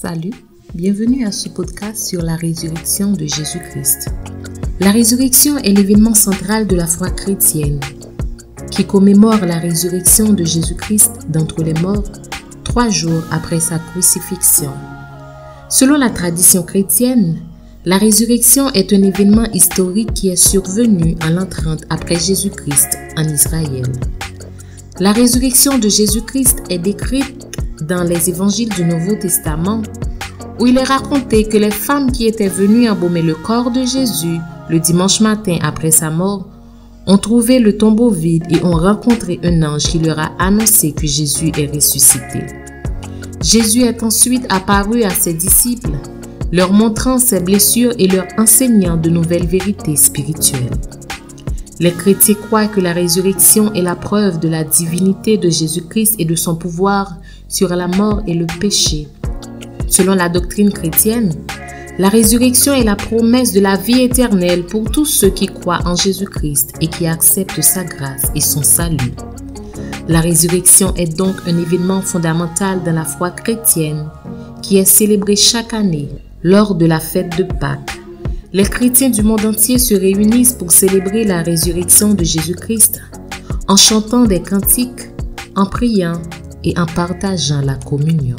Salut, bienvenue à ce podcast sur la résurrection de Jésus-Christ. La résurrection est l'événement central de la foi chrétienne qui commémore la résurrection de Jésus-Christ d'entre les morts 3 jours après sa crucifixion. Selon la tradition chrétienne, la résurrection est un événement historique qui est survenu en l'an 30 après Jésus-Christ en Israël. La résurrection de Jésus-Christ est décrite dans les évangiles du Nouveau Testament, où il est raconté que les femmes qui étaient venues embaumer le corps de Jésus le dimanche matin après sa mort ont trouvé le tombeau vide et ont rencontré un ange qui leur a annoncé que Jésus est ressuscité. Jésus est ensuite apparu à ses disciples, leur montrant ses blessures et leur enseignant de nouvelles vérités spirituelles. Les chrétiens croient que la résurrection est la preuve de la divinité de Jésus-Christ et de son pouvoir sur la mort et le péché. Selon la doctrine chrétienne, la résurrection est la promesse de la vie éternelle pour tous ceux qui croient en Jésus-Christ et qui acceptent sa grâce et son salut. La résurrection est donc un événement fondamental dans la foi chrétienne qui est célébré chaque année lors de la fête de Pâques. Les chrétiens du monde entier se réunissent pour célébrer la résurrection de Jésus-Christ en chantant des cantiques, en priant et en partageant la communion.